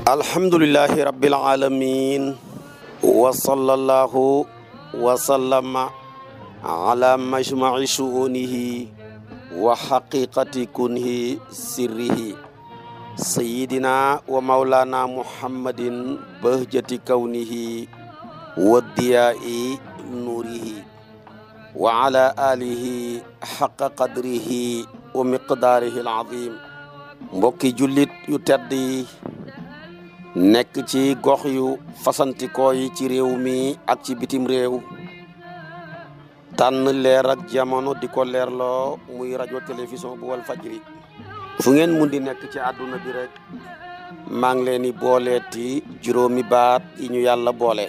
alhamdulillahi rabbil alamin wa sallallahu wa sallama ala majma'i shu'unihi wa haqiqati kunhi sirrihi sayyidina wa maulana muhammadin bahjati kaunihi wa diya'i nurihi wa ala alihi haqqa qadrihi wa miqdarihi al-azim. Mbokki jullit yu tedd yi nekk ci gox yu fasantikoo yi ci réew mi ak ci bitim réew, tànn leer ak jamono di ko leerloo muy rajo télévision bu wal fajri. fu ngeen mun di nekk ci àdduna bi rek maa ngi leen di booleeti juróomi baat yi ñu yàlla boole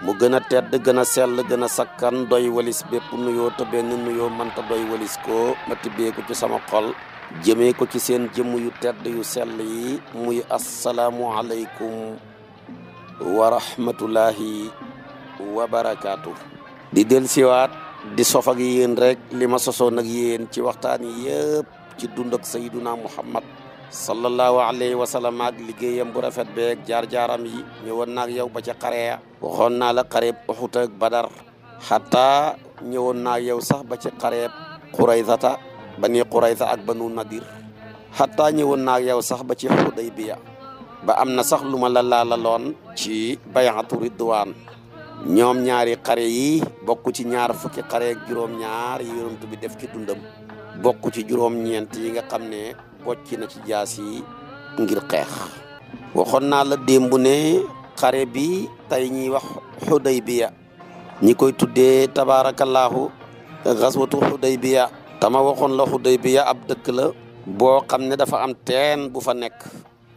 mu gën a tedd gën a sell gën a sakkan doy walis bépp nuyoo te benn nuyoo mënta doy walis ko ma tibbee ko ci sama xol jëmee ko ci seen jëmm yu tedd yu sell yi muy assalaamu aleykum wa rahmatullahi wa barakaatu. di del siwaat di sof ak yéen rek li ma sosoon ak yéen ci waxtaan yi yëpp ci dund ak sayyiduna muhammad sallallahu alayhi wa sallam ak liggéeyam bu rafet beeg jaar-jaaram yi ñëwoon naag yow ba ca xareya waxoon naa la xareeb Uhud ak Badar xataa ñëwoon naag yow sax ba ca xareeb Qurayzata bani Qurayza ak banu Nadir xataa ñëwoon naa yow sax ba ci Hudaybiya ba am na sax lu ma la laalaloon ci bay'atu ridwaan. ñoom ñaari xare yi bokk ci ñaar fukki xare ak juróom-ñaar yi yonent bi def ci dundam bokk ci juróom-ñeent yi nga xam ne bocc na ci jaas yi ngir xeex. waxoon naa la démb ne xare bi tey ñuy wax Hudaybiya ñi koy tuddee tabaarakallaahu gazwatu Hudaybiya. tama waxoon la Hudaybiya ab dëkk la boo xam ne dafa am teen bu fa nekk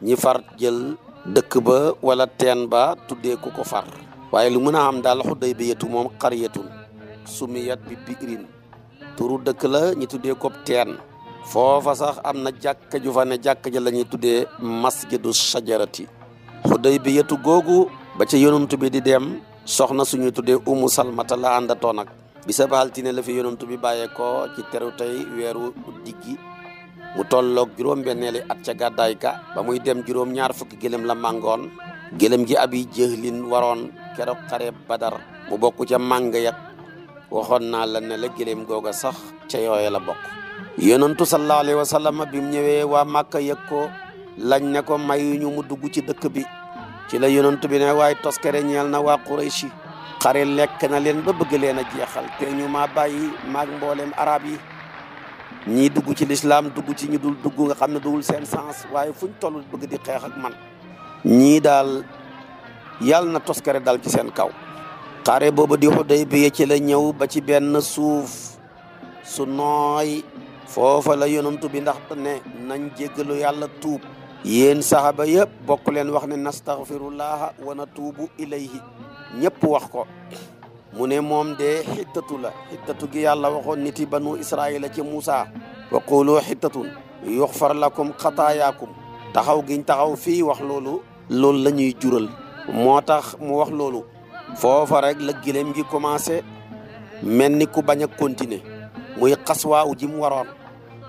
ñi far jël dëkk ba wala teen ba tuddee ku ko far waaye lu mën a am daal Hudaybiyatu moom qaryatun sumiyat bi bi'rin turu dëkk la ñi tuddee ko teen foofa sax am na jàkka ju fa ne jàkka ja la ñuy tuddee masjidu shajarati. Hudaybiyatu googu ba ca yonent bi di dem soxna suñuy tuddee Ummu Salmata la àndatoon ak bisa ba altine la fi yonent bi bàyyee ko ci teru tey weeru diggi mu tolloog juróom-benneeli at ca gàddaay ka ba muy dem juróom-ñaar fukki gëlëm la màngoon gëlëm gi Abi Jahlin waroon keroog xare Badar mu bokk ca màng yak waxoon naa la ne la gëlëm googa sax ca yooye la bokk. yonentu sallallahu alayhi wa sallam bi mu ñëwee waa Màkka yëg ko lañ ne ko mayuñu mu dugg ci dëkk bi ci la yonent bi ne waaye toskere ñeel na waa Qurayshi xare lekk na leen ba bëgg leen a jeexal te ñu ma bàyyi maag mboolem arab yi ñii dugg ci lislaam dugg ci ñu dul dugg nga xam ne duwul seen sens waaye fuñ toll bëgg di xeex ak man ñii daal yàlla na toskare dal ci seen kaw. xare boobu di Hudaybiya ci la ñëw ba ci benn suuf su nooy foofa la yonantu bi ndax ne nañ jéggalu yàlla tuub yéen saxaba yëpp bokk leen wax ne nastaghfirullaha wa natuubu ilayhi ñëpp wax ko mu ne moom de xittatu la xittatu gi yàlla waxoon niti banu israila ci Muusa wa qulu xittatun yuxfar lakum xataayaakum taxaw giñ taxaw fii wax loolu la ñuy jural moo tax mu wax loolu foofa rek la gëlëm gi commencé mel ni ku bañ a continuer muy xaswaaw ji mu waroon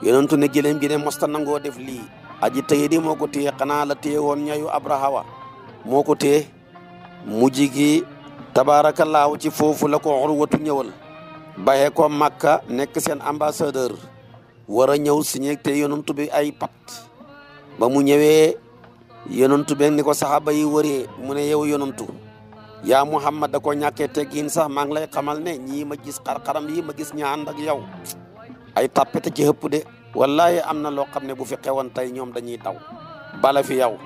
yonentu ne gëlëm gi ne mosta nangoo def lii aji tey di moo ko téye xanaa la téye woon ñayu Abrahawa moo ko téye mujj gi tabaarakallaahu ci foofu la ko Urwatu ñëwal baxee ko Makka nekk seen ambassadeur war a ñëw signé te yonantu bi ay pat ba mu ñëwee yonantu bi ni ko saxaaba yi wëree mu ne yow yonantu yaa Muhammad da ko ñàkkee teggin sax maa ngi lay xamal ne ñii ma gis xar-xaram yi ma gis ña ànd ak yow ay tappete ci hëpp de wallahi am na loo xam ne bu fi xewoon tey ñoom dañuy daw bala fi yow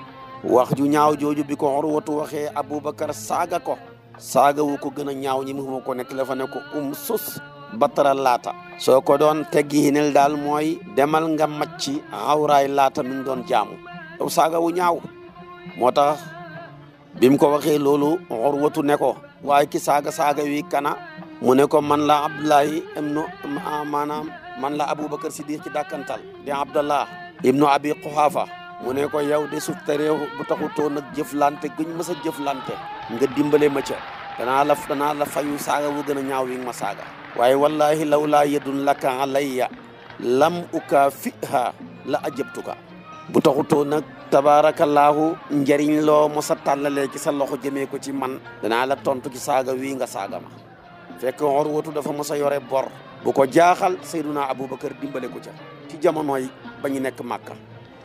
wax ju ñaaw jooju bi ko Urwatu waxee Abubakar saaga ko saaga wu ko gën a ñaaw ñi mu ko nekk la fa ne ko sus batara laata soo ko doon teggi hinel daal mooy demal nga macci awraay laata mi ngi doon jaamu yow saaga wu ñaaw moo tax bi mu ko waxee loolu Urwatu ne ko waaye ki saaga wi kana mu ne ko man la Abdullahi ibnu maanaam man la Abubakar Siddiq ci dàkkantal di Abdallah ibnu Abi Quhafa mu ne ko yow de su teree bu taxutoo nag jëflante guñ mës a jëflante nga dimbale ma ca danaa la fayu saaga bu gën a ñaaw wi ma saaga waaye wallahi law laa yedun laka alayya lam uka fiha la ajabtuka bu taxutoo nag tabaarakallaahu njariñ loo mos a tàllalee ci sa loxo jëmee ko ci man danaa la tontu ci saaga wii nga saaga ma fekk Urwatu dafa mos a yore bor bu ko jaaxal Seyduna Abubakar dimbale ko ca ci jamonooy ba ñu nekk Màkka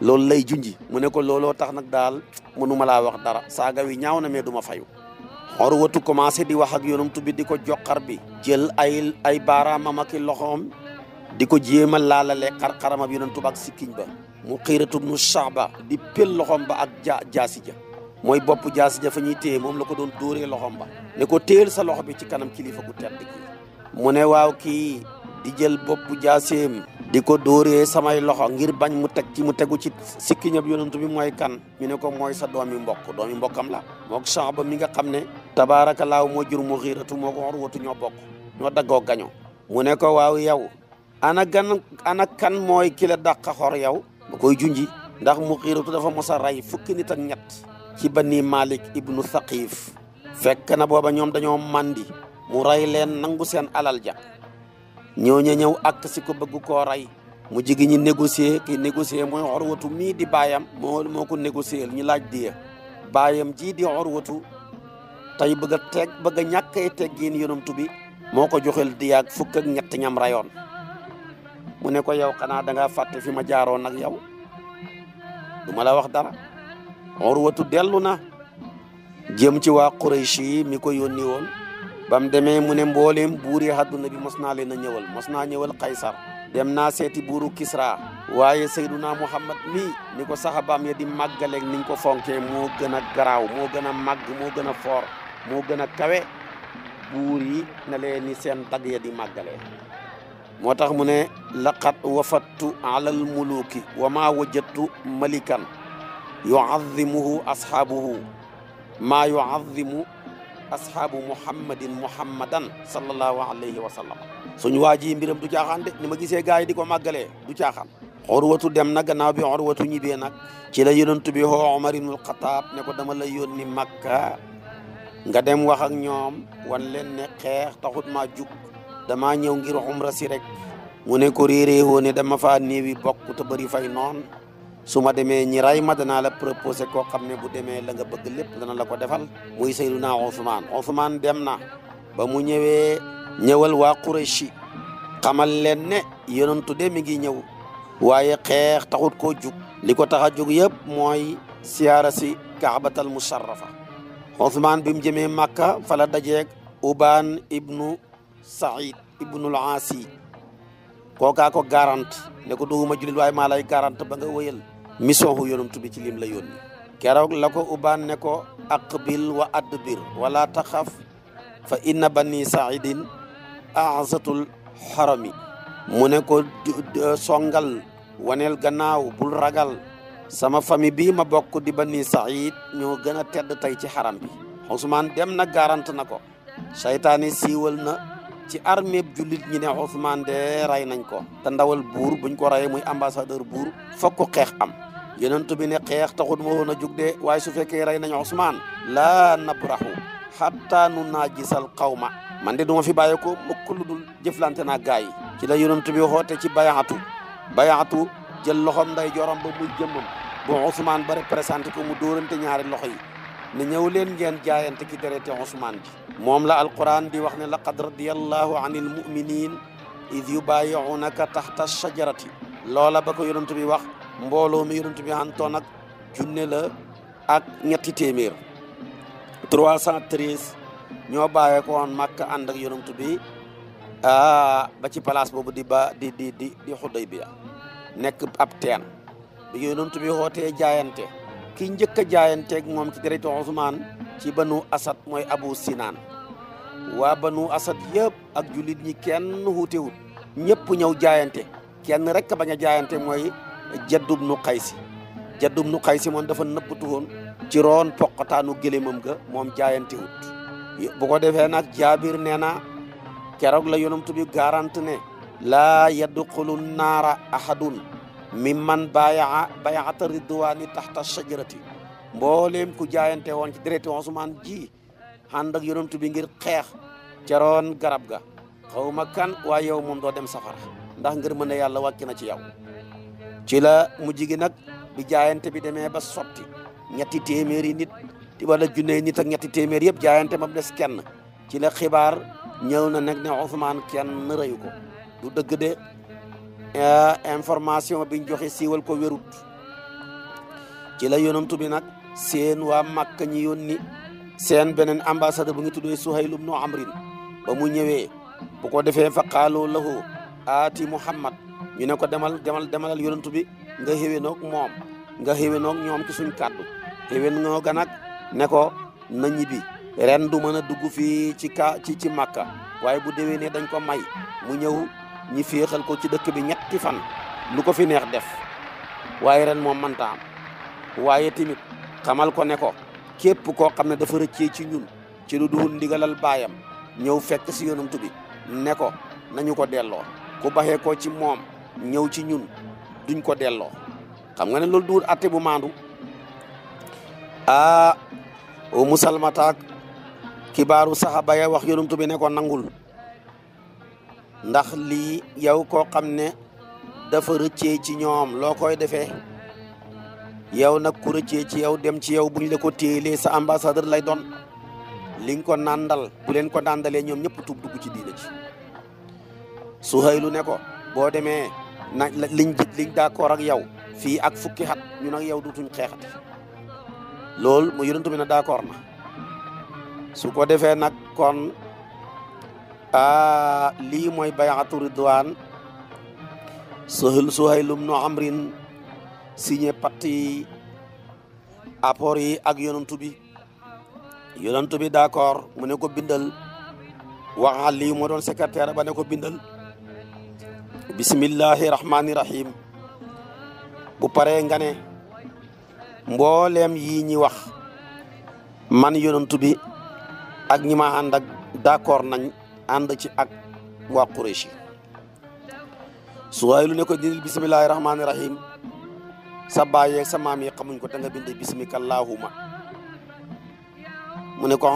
loolu lay junji mu ne ko looloo tax nag daal mënuma laa wax dara saaga wi ñaaw na mais du ma fayu Urwatu commencé di wax ak yonent bi di ko joxar bi jël ay baaraamam ak loxoom di ko jéem a laalale xar-xaramab yonent ba ak sikkiñ ba mu xiiratu nu Saaba di pel loxoom ba ak jaasi ja mooy bopp jaasi ja fa ñuy téye moom la ko doon dóoree loxoom ba ne ko téel sa loxo bi ci kanam kilifa gu tedd ki mu ne waaw kii di jël bopp jaaseem di ko dóoree samay loxo ngir bañ mu tegu ci sikkiñab yonent bi mooy kan ñu ne ko mooy sa doomi mbokkam la mook Saaba mi nga xam ne tabaarakallaahu moo jur mu xiiratu moo ko Urwatu ñoo bokk ñoo daggoo gaño mu ne ko waaw yow ana kan mooy ki la dàq xor yow ba koy junji ndax mu xiiratu dafa mos a rey fukki nit ak ñett ci Bani Malik ibnu Thaqif fekk na booba ñoom dañoo mandi mu rey leen nangu seen alal ja ñooñu ñëw ak si ko bëgg koo rey mu jigi ñi négocier ki négocier mooy Urwatu mii di baayam moo ko négocier ñu laaj diya baayam ji di Urwatu tey bëgg a ñàkkee teggiin yonantu bi moo ko joxel diyaag fukk ak ñett ñam rayoon mu ne ko yow xanaa da ngaa fàtte fi ma jaaroon nag yow du ma la wax dara Urwatu dellu na jëm ci waa Quraysh yi mi ko yónni woon ba mu demee mu ne mbooleem buuri àdduna bi mos naa leen a mos naa ñëwal Qaysar dem naa seeti buuru Kisra waaye Seyduna Muhammad mii ni ko saxabaam ya di màggaleeg niñ ko fonkee moo gën a garaaw moo gën a màgg moo gën a foor moo gën a kawe buur yi na leen ni seen tagg ya di màggalee moo tax mu ne laqad wafattu alal muluki wa ma wajadtu malikan yuazimuhu ashaabuhu maa yuazimu ashaabu muhammadan sallallahu alayhi wa sallam suñu waa ji mbiram du caaxaan de ni ma gisee gars yi di ko màggalee du caaxaan Urwatu dem na gannaaw bi Urwatu ñibbee nag ci la yonent bi hoo Omar ibnul Xataab ne ko dama la yónni Makka nga dem wax ak ñoom wan leen ne xeex taxut maa jug damaa ñëw ngir umra si rek mu ne ko réerée woo ne dama faa néewi bokk te bëri fay noon su ma demee ñi ray ma danaa la proposé koo xam ne bu demee la nga bëgg lépp dana la ko defal muy Seydina Ousmane dem na ba mu ñëwal waa Qurayshi xamal leen ne yonentu de mi ngi ñëw waaye xeex taxut koo jug li ko tax a jug yëpp mooy siyaara si Kaabatal Musharrafa Ousmane bi mu jëmee Makka fa la dajeeg Ubaan ibnu Saïd ibnul Aasi kookaa ko garante ne ko duuma julit waaye maa lay garante ba nga wëyal mission hu yonent bi ci lim la yónni keroog la ko Ubaan ne ko aqbil wa adbir wala taxaf fa inna bani saidin a'zatul harami mu ne ko songal waneel gannaaw bul ragal sama famille bi ma bokk di bani said ñoo gën a tedd tey ci xaram bi Ousmane dem na garante na ko saytaani siiwal na ci armée jullit ñi ne Ousmane de ray nañ ko te ndawal buur buñ ko rayee muy ambassadeur buur fokk xeex am yonent bi ne xeex taxut ma woon a jug de waaye su fekkee rey nañ Ousmane laa nabrahu hatta nu naajisal qawma man de duma fi bàyyi ko mukk lu dul jëflante naa gaa yi ci la yonent bi xoote ci bayaatu jël loxom nday joram ba muy jëmmam bu Ousmane ba représenté ko mu dóorante ñaari loxo yi ne ñëw leen ngeen jaayante ki derete Ousmane bi moom la alquran di wax ne laqad radiyallahu anil mu'minin id yubayi'unaka tahta shajarati loola ba ko yonent bi wax mbooloo mi yonent bi antoon ak junne la ak ñetti téeméer 313 ñoo bàyyee ko woon Makka ànd ak yonent bi ba ci place boobu di Xudaybiya nekk ab teen bi yonent bi xootee jaayante ki njëkk a jaayanteeg moom ci deretu Ousmane ci banu Asad mooy Abu Sinaan waa banu Asad yëpp ak jullit ñi kenn wuutewut ñëpp ñëw jaayante kenn rek bañ a jaayante mooy Jadd ibnu Qaysi moom dafa nëbbatu woon ci roon poqataanu gëlémam ga moom jaayante wut bu ko defee nag Jaabir nee na keroog la yonent bi garante ne laa yadxulu naara ahadun mimman bay'ata ridwaani taxta shajarati mbooleem ku jaayante woon ci dereti Usmaan ji ànd ak yonent bi ngir xeex ca roon garab ga xawma kan waaye yow moom doo dem safara ndax ngir mën a yàlla wàcc na ci yow. ci la mujj gi nag bi jaayante bi demee ba sotti ñetti téeméeri nit wala junne nit ak ñetti téeméer yëpp jaayante ba mu des kenn ci la xibaar ñëw na nag ne Usmaan kenn rëyu ko du dëgg de information biñ joxe siiwal ko wérut. ci la yonantu bi nag seen waa Makka ñi yónni seen beneen ambassadeur bu ngi tuddee Suhayl ibnu Amrin ba mu ñëwee bu ko defee fa qaalu lahu aati Muhammad ñu ne ko demalal yonantu bi nga xéwénoog moom nga xéwénoog ñoom ci suñ kàddu xéwén ngoo ga nag ne ko na ñibbi ren du mën a dugg fii ci Makka waaye bu déwénee dañ ko may mu ñëw ñi féexal ko ci dëkk bi ñetti fan lu ko fi neex def waaye ren moom mënta am waaye tamit xamal ko ne ko képp koo xam ne dafa rëccee ci ñun ci lu dul ndigalal baayam ñëw fekk si yonantu bi ne ko nañu ko delloo ku baxee ko ci moom ñëw ci ñun duñ ko delloo. xam nga ne loolu duul atte bu maandu musalmataak kibaaru saxaaba ya wax yonantu bi ne ko nangul ndax lii yow koo xam ne dafa rëccee ci ñoom loo koy defee yow nag ku rëccee ci yow dem ci yow buñ la ko téelee sa ambassadeur lay doon li nga ko nàndal bu leen ko nàndalee ñoom ñëpp tuub dugg ci diina ci Suhaylu ne ko boo demee na liñ d'accord ak yow fii ak fukki xat ñun ak yow dutuñ xeexati loolu mu yonent bi na d'accord na su ko defee nag kon lii mooy bay'atu ridwaan Suhayl ibnu Amrin signé patti apport yi ak yonantu bi d'accord mu ne ko bindal waxal lii moo doon secrétaire ba ne ko bindal bismillahi rahmani rahim bu paree nga ne mbooleem yii ñi wax man yonantu bi ak ñi ma ànd ak d'accord nañ ànd ci ak waa Quraysh Suhaylu ne ko dindil bismillahi rahmani rahim sa baay yeeg sa maam yi xamuñ ko te nga bind bismika allahumma mu ne ko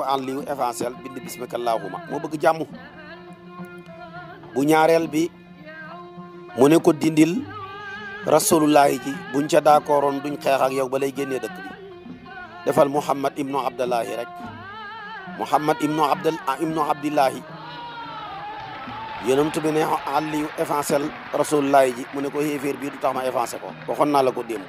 en lieu essentiel bind bismika allahumma moo bëgg jàmm bu ñaareel bi mu ne ko dindil rasulullahi ji buñ ca d'accordoon duñ xeex ak yow ba lay génnee dëkk bi defal Muhammad ibnu Abdallahi rek Muhammad ibnu Abdillahi yonent bi ne àlliyu effacé rasulullahi ji mu ne ko xéeféer bii du tax ma effacé ko waxoon naa la ko démb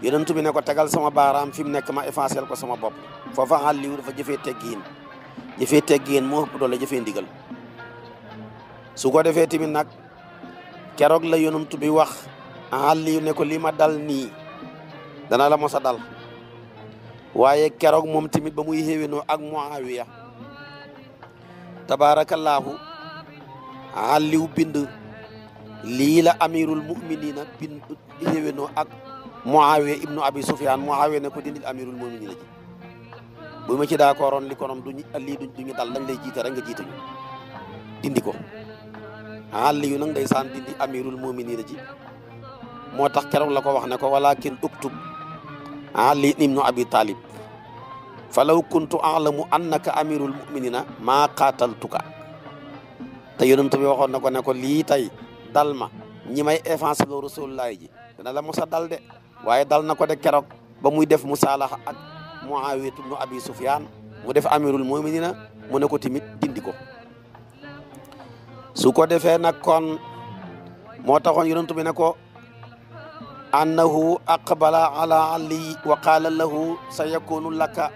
yonent bi ne ko tegal sama baaraam fi mu nekk ma effacé ko sama bopp foofa àlliyu dafa jëfee teggiin moo ëpp doole jëfee ndigal su ko defee tamit nag keroog la yonent bi wax àlliyu ne ko li ma dal nii dana la mos a dal waaye keroog moom tamit ba muy xéwénoo ak Muawiya tabaarakallaahu àlliw bind lii la amirul muminina bind xéwénoo ak Muawiya ibnu Abi Sufyaan Muawiya ne ko dindil amirul muminina ji bu ma ci d'accordoon li konoom duñu dal dañ lay jiite rek nga jiite ñu dindi ko àlliw nag ndeysaan dindi amirul muminina ji moo tax keroog la ko wax ne ko walakin uktub Ali ibnu Abi Talib falaw kuntu a'lamu annaka amirul mu'minina maa qaataltuka te yonent bi waxoon na ko ne ko lii tey dal ma ñi may effacé loo rasulullahi ji dana la mosa dal de waaye dal na ko de keroog ba muy def musaalaha ak Muawiya ibnu Abi Sufyaan mu def amirul mu'minina mu ne ko timit dindi ko su ko defee nag kon moo taxoon yonent bi ne ko annahu aqbala ala ali wa qaala lahu sa yakunu laka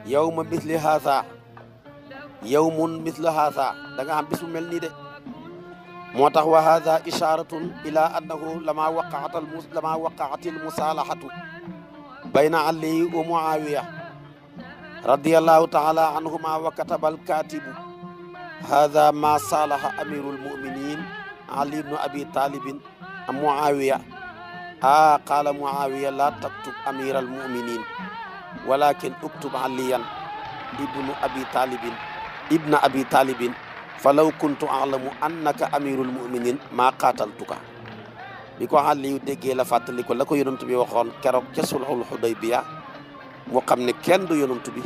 yawma misli haatha yawmun misli haatha da nga xam bis bu mel nii de moo tax wa haatha isharatun ila annahu lama waqaati almusalahatu bayna ali wa muawiya radiyallahu taala anhuma wa kataba alkatibu haatha ma salaha amiru almuminin ali ibnu abi talibin muawiya qaala Muawiya la taktub amiral muminin walakin uktub aliyan ibna abi talibin fa law kuntu alamu annaka amirul muminin maa qaataltuka bi ko Aliyu déggee la fàttali ko la ko yonent bi waxoon keroog ca sulhul Hudaybiya mu xam ne kenn du yonent bi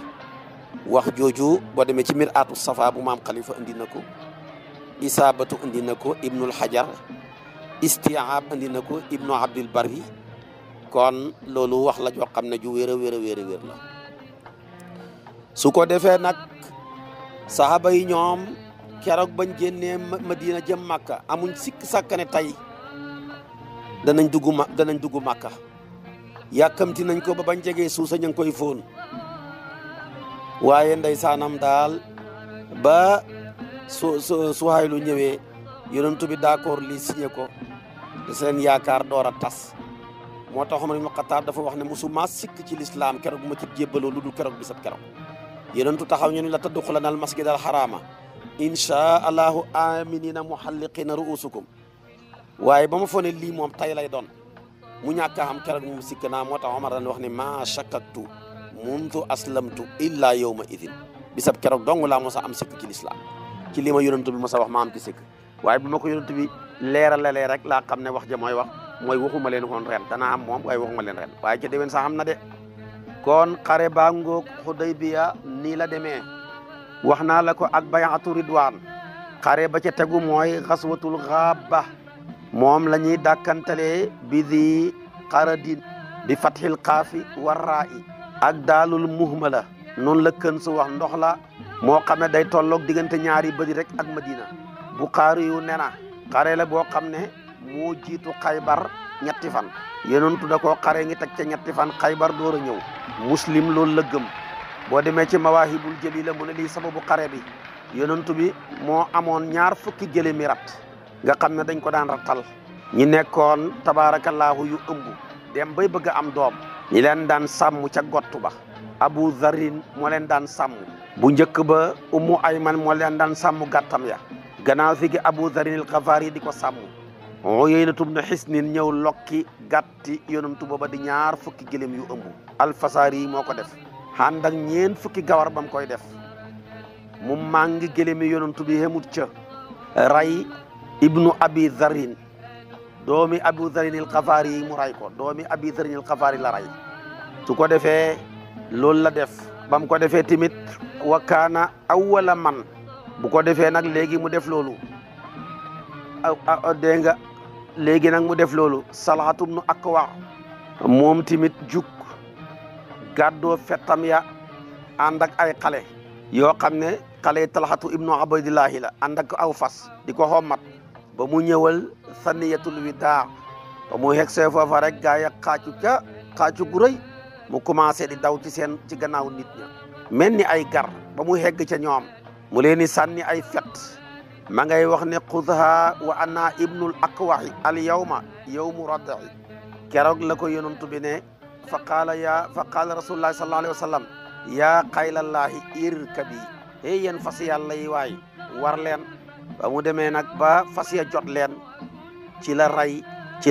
wax jooju boo demee ci Mir'atu Safa bu maam Khalifa indi na ko, Isaabatu indi na ko Ibnul Hajar, Isti'aab indi na ko Ibnu Abdul Barri. kon loolu wax la joo xam ne ju wér a wér la su ko defee nag saxaaba yi ñoom keroog bañ génnee Madina jëm Makka amuñ sikk sàkk ne tey danañ dugg Makka yàkkamti nañ ko ba bañ jegee suusa ñu ngi koy fóon waaye ndeysaanam daal ba Suhaylu ñëwee yonent bi d'accord li signé ko te seen yaakaar door a tas moo tax Umar ibn Xattaab dafa wax ne musuma sikk ci lislaam keroog bu ma ci jébbaloo lu dul keroog bisab keroog yonentu taxaw ñu ne la tadxulana al masjid al harama insha allahu aminina muhalliqina ruusukum waaye ba ma foo ne lii moom tay lay doon mu ñàkk a xam keroog mu sikk naa moo tax Omar daan wax ne ma shakaktu mundu aslamtu illa yawma idin bisab keroog dong laa mos a am sikk ci lislaam ci li ma yonent bi mos a wax ma am ci sikk waaye bu ma ko yonent bi leeralee rek laa xam ne wax ja mooy wax mooy waxuma leen woon ren danaa am moom waaye waxuma leen ren waaye ca déwén sax am na de kon xare baa ngoog Hudaybiya nii la demee wax naa la ko ak bay'atu ridwaan xare ba ca tegu mooy xaswatul Ghaaba moom la ñuy dàkkantalee bi di qaradin bi fathil qaafi warraa'i ak daalul muhmala noonu la kën su wax ndox la moo xam ne day tolloog diggante ñaari bëri rek ak Madina Buxaari yu ne na xare la boo xam ne moo jiitu Xaybar ñetti fan yonentu da koo xare ngi teg ca ñetti fan Xaybar door a ñëw Muslim loolu la gëm boo demee ci Mawaahibul Jalila mu ne lii sababu xare bi yonentu bi moo amoon 2 fukki gëléemi rat nga xam ne dañ ko daan rattal ñi nekkoon tabaarakallaahu yu ëmb dem bay bëgg a am doom ñi leen daan sàmm ca gottu ba Abu Zarin moo leen daan sàmm bu njëkk ba Ummu Ayman moo leen daan sàmm gàttam ya gannaaw si gi Abu Zarin al-Ghafari di ko sàmm Uyaynatu bnu Hisnin ñëw lokki gàtti yonantu booba di 2 fukki gëléem yu ëmb Al-Fasari moo ko def ànd ak 4 fukki gawar bam koy def mu màngi gëléemi yonantu bi hemut ca ray ibnu Abi Zarin doomi Abu Zarin al-Ghafari mu ray ko doomi Abi Zarin al-Ghafari la ray su ko defee loolu la def bam ko defee tamit wa kaana awwala man bu ko defee nag léegi mu def loolu dégg nga léegi nag mu def loolu Salatu bnu Akwa moom tamit jug gàddoo fettam ya ànd ak ay xale yoo xam ne xale Talhatu ibnu Ubaydillahi la ànd ak aw fas di ko xommat ba mu ñëwal saniyatul widaa ba mu hegg see foofa rek gaa ya xaacu gu rëy mu commencé di daw ci gannaaw nit ña mel ni ay gar ba mu hegg ca ñoom mu leen di sànni ay fet ma ngay wax ne xudha wa ana ibnul akwahi al yawma yawmu rad'i keroog la ko yonantu bi ne fa qaala rasulullahi sallallahu alayhi wa sallam yaa xaylallaahi irkabi hey yéen fas yàlla yi waay war leen ba mu demee nag ba fas ya jot leen ci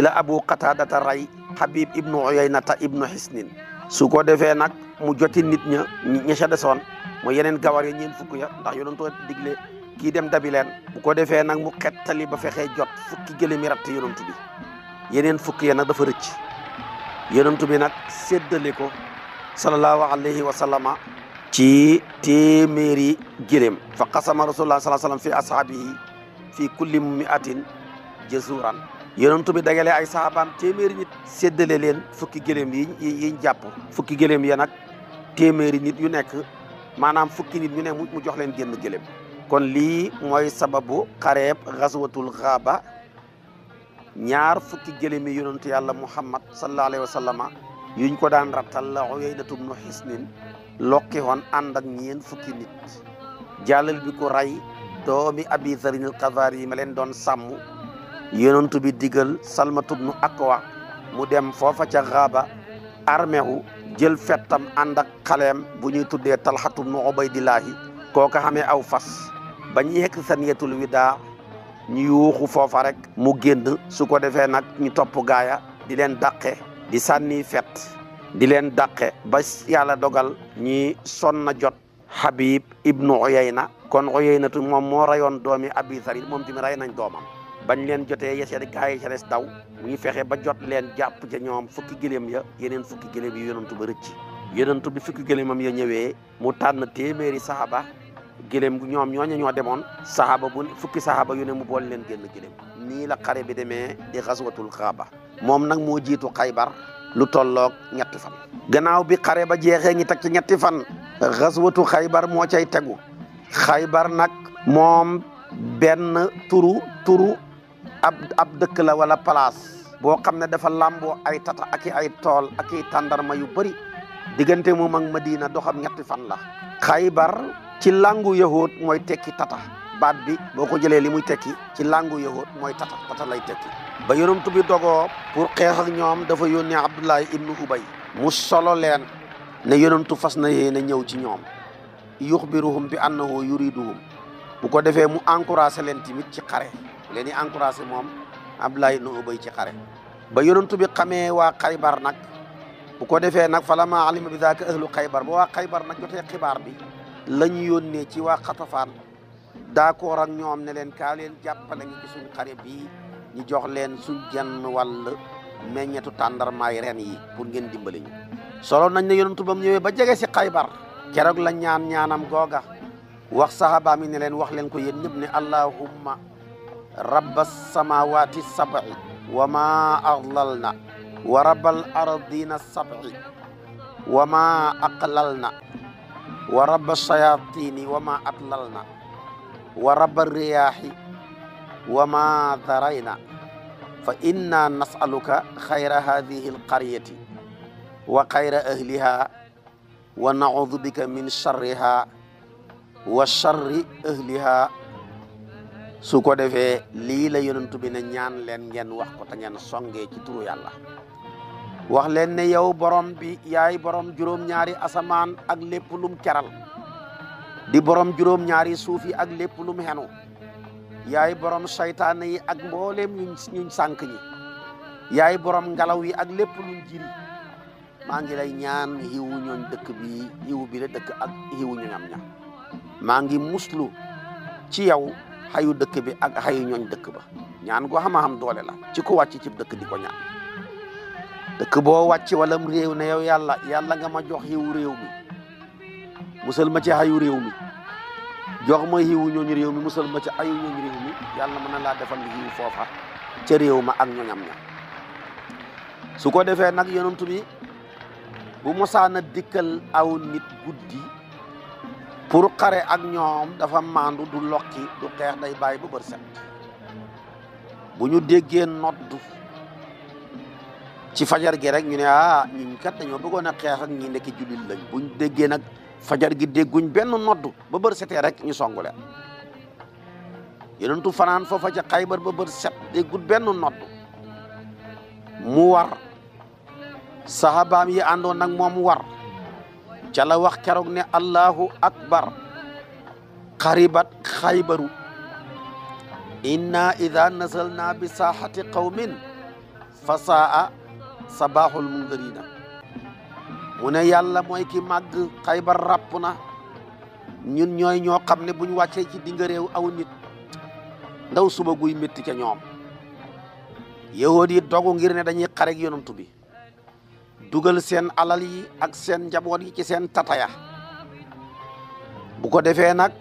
la Abu Qataadata ray Habib ibnu Uyaynata ibnu Hisnin su ko defee nag mu joti nit ña ca desoon mooy yeneen gawar ya 4 fukk ya ndax yonentoo digle kii dem dabi leen bu ko defee nag mu xettali ba fexee jot fukki gëléemi ratt yonentu bi yeneen fukk ya nag dafa rëcc yonentu bi nag séddale ko sallallahu alayhi wa sallama ci téeméeri gëléem fa qasama rasulullah sallallahu alayhi wa sallam fi ashaabihi fi kulli mi'atin jazuran yonentu bi dagale ay sahabaam téeméeri nit séddale leen fukki gëléem yiñ jàpp fukki gëléem ya nag téeméeri nit yu nekk maanaam fukki nit ñu ne mu jox leen génn gëléem kon lii mooy sababu xareeb xaswatul Ghaaba 2 fukki gëléemi yonentu yàlla Muhammad sallallahu alayhi wa sallama yuñ ko daan rattal la Uyaynatu bnu Hisnin lokki woon ànd ak 4 fukki nit jàllal bi ko ray doomi Abi Zarin al-Ghafari yi ma leen doon sàmm yonentu bi digal Salmatu bnu Akwa mu dem foofa ca Ghaaba armehu jël fettam ànd ak xaleem bu ñuy tuddee Talhatu bnu Ubaydillahi kooka xamee aw fas ba ñu yegg saniyatul widaa ñu yuuxu foofa rek mu génn su ko defee nag ñu topp gaaya di leen dàqe di sànni fet di leen dàqe ba yàlla dogal ñi sonna jot Habib ibnu Uyayna kon Uyaynatu moom moo rayoon doomi Abi Zarin moom tamit ray nañ doomam bañ leen jotee yeseen gaay yi ca des daw mu ngi fexe ba jot leen jàpp ca ñoom fukki gëléem ya yeneen fukki gëléem yi yonantu ba rëcc yonantu bi fukki gëléemam ya ñëwee mu tànn téeméeri saxaba gëléem gu ñoom ñooñu ñoo demoon saxaba bu fukki saxaba yu ne mu boole leen génn gëléem nii la xare bi demee di xaswatul xaaba moom nag moo jiitu Xaybar lu tolloog ñetti fan gannaaw bi xare ba jeexee ñi teg ci ñetti fan xaswatu Xaybar moo cay tegu Xaybar nag moom benn turu ab dëkk la wala place boo xam ne dafa làmboo ay tata ak ay tool ak i tàndarma yu bëri diggante moom ak Madina doxam ñetti fan la Xaybar ci langu yahud mooy tekki tata baat bi boo ko jëlee li muy tekki ci langu yahud mooy tata lay tekki ba yonent bi dogoo pour xeex ak ñoom dafa yónnee Abdullahi ibnu Ubay mu solo leen ne yonentu fas na yéene ñëw ci ñoom yuxbiruhum bi annahu yuriduhum bu ko defee mu encouragé leen tamit ci xare leen di encouragé moom Abdullahi ibnu Ubay ci xare ba yonentu bi xamee waa Xaybar nag bu ko defee nag falama alima bi daaka ahlu Xaybar ba waa Xaybar nag jotee xibaar bi la ñu yónnee ci waa Xatafaan d'accord ak ñoom ne leen kaa leen jàppale ñu ci suñ xare bii ñu jox leen suñ genn wàll meññetu tàndarmaay ren yi pour ngeen dimbali ñu solo nañ ne yonentu bam ñëwee ba jege si Xaybar keroog la ñaanam googa wax sahaaba mi ne leen wax leen ko yéen ñëpp ne allahumma rabba samawati sab'i wa ma adlalna wa rabbal ardina sab'i wa ma aqlalna wa rabba shayatini wa ma atlalna wa rabba riyahi wa ma darayna fa inna nas'aluka khayra hadhihi alqaryati wa khayra ahliha wa na'udhu bika min sharriha wa sharri ahliha su ko defee lii la yonent bi ne ñaan leen ngeen wax ko te ngeen songee ci turu yàlla wax leen ne yow borom bi yaay borom juróom-ñaari asamaan ak lépp lum keral di borom juróom-ñaari suuf yi ak lépp lum xenu yaay borom saytaane yi ak mbooleem ñuñ sànk ñi yaay borom ngelaw yi ak lépp luñ jiri maa ngi lay ñaan xiwu ñooñ dëkk bi xiwu bi la dëkk ak xiwu ñoñam ña maa ngi muslu ci yow xayu dëkk bi ak xayu ñooñ dëkk ba ñaan goo xam doole la ci ku wàcc ci dëkk di ko ñaan dëkk boo wàcc wala réew ne yow yàlla nga ma jox xiwu réew mi musal ma ci xayu réew mi jox ma xiwu ñooñu réew mi musal ma ci ayu ñooñu réew mi yàlla mën na laa defal xiwu foofa ca réew ma ak ñoñam ña su ko defee nag yonent bi bu mosaana dikkal aw nit guddi pour xare ak ñoom dafa maandu du lokki du xeex day bàyyi ba bër set bu ñu déggee nodd ci fajar gi rek ñu ne ñi kat dañoo bëggoon a xeex ak ñi nekk jullit lañ buñ déggee nag fajar gi dégguñ benn nodd ba bër setee rek ñu songu leen yonentu fanaan foofa ca Xaybar ba bër set déggul benn nodd mu war sahabaam yi àndoon nag moom war ca la wax keroog ne allahu akbar xaribat Xaybaru inna ida nazalna bi saaxati qawmin fa saa sabahul mundirina mu ne yàlla mooy ki màgg Xaybar ràpp na ñun ñooy ñoo xam ne buñ wàccee ci dinga réew aw nit ndaw suba guy métti ca ñoom yahood yi dogu ngir ne dañuy xarek yonantu bi dugal seen alal yi ak seen njaboot yi ci seen tataya bu ko defee nag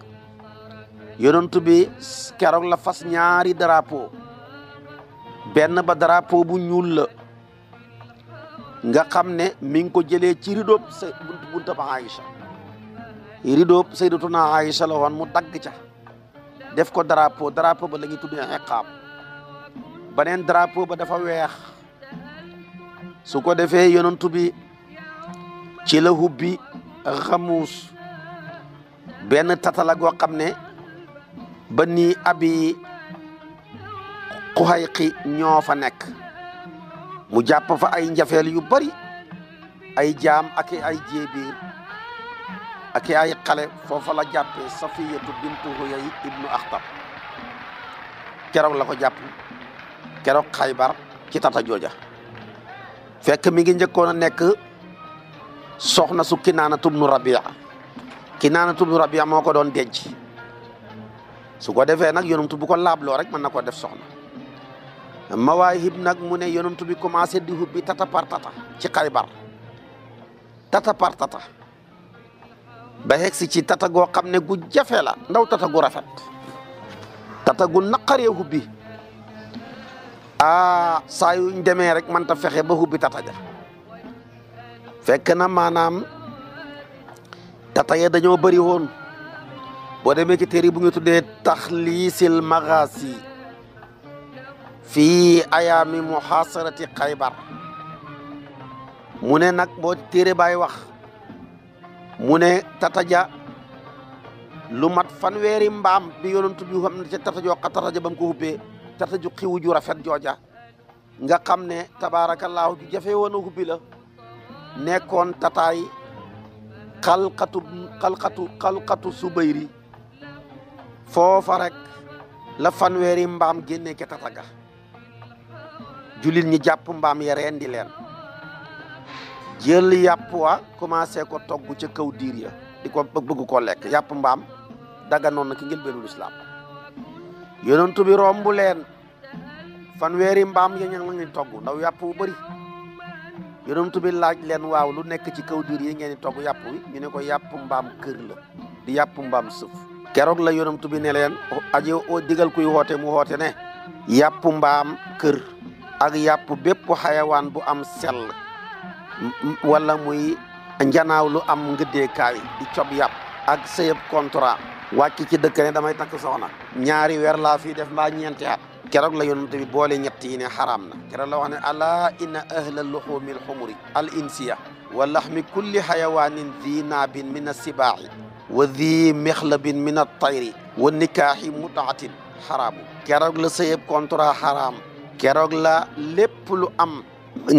yonantu bi keroog la fas ñaari drapeau benn ba drapeau bu ñuul la nga xam ne mi ngi ko jëlee ci ridoob bunta ba Aïcha ridoob sayyidatuna Aïcha la woon mu dagg ca def ko drapeau ba la ñuy tuddee iqaab beneen drapeau ba dafa weex su ko defee yonantu bi ci la hubbi xamuus benn tatala goo xam ne ba nii abi Xuhayqi ñoo fa nekk mu jàpp fa ay njafeel yu bari ay jaam ak ay jéebiir ak ay xale foofa la jàppee Safiyatu bintu Huyay ibnu Axtab keroog la ko jàpp keroog Xaybar ci tata jooja fekk mi ngi njëkkoon a nekk soxna su Kinaana ibnu Rabia Kinaanatu bnu Rabia moo ko doon denc su ko defee nag yonent bu ko laabloo rek mën na ko def soxna. Mawaahib nag mu ne yonent bi commencé di hubbi tata par tata ci Xaybar tata par tata ba hegsi ci tata goo xam ne gu jafe la ndaw tata gu rafet tata gu naqaree hubbi saa yuñ demee rek man ta fexe ba hubbi tata ja fekk na maanaam tata ya dañoo bëri woon boo demee ci téere bu ñu tuddee taxliisil magaasi fii ayaami muhaasarati Xaybar mu ne nag boo téere baay wax mu ne tata ja lu mat fanweeri mbaam bi yonent bi xam ne ca tata joo tata ja ba mu ko hubbee tata ju xiwu ju rafet jooja nga xam ne tabaarakallaahu ju jafe woon a hubbi la nekkoon tataay xalqatu Subayri foofa rek la fanweeri mbaam génnee ke tata ga julit ñi jàpp mbaam ya rendi leen jël yàpp wa commencé ko togg ca kaw diir ya di ko bëgg koo lekk yàpp mbaam daganoon na ki njëlbéenu lislaam yonent bi romb leen fanweeri mbaam ya ña ngi togg ndaw yàpp wu bëri yonent bi laaj leen waaw lu nekk ci kaw diir yi ngeen di togg yàpp wi ñu ne ko yàpp mbaam kër la di yàpp mbaam sëf keroog la yonent bi ne leen aji digal kuy woote mu woote ne yàpp mbaam kër ak yàpp bépp xayawaan bu am sell wala muy njanaaw lu am ngëddeekaay di cob yàpp ak sëyëb contrat wàcc ci dëkk ne damay takk soxna ñaari weer laa fii def mbaa ñeenti at keroog la yonent bi boole ñett yi ne xaraam na keroog la wax ne alaa inna ahla luxumil xumuri al insiya wa laxmi kulli xayawaanin di naabin min assibaaxi wa di mexlabin min attayri wa nikaaxi mutaatin xaraamu keroog la sëyëb contrat xaraam keroog la lépp lu am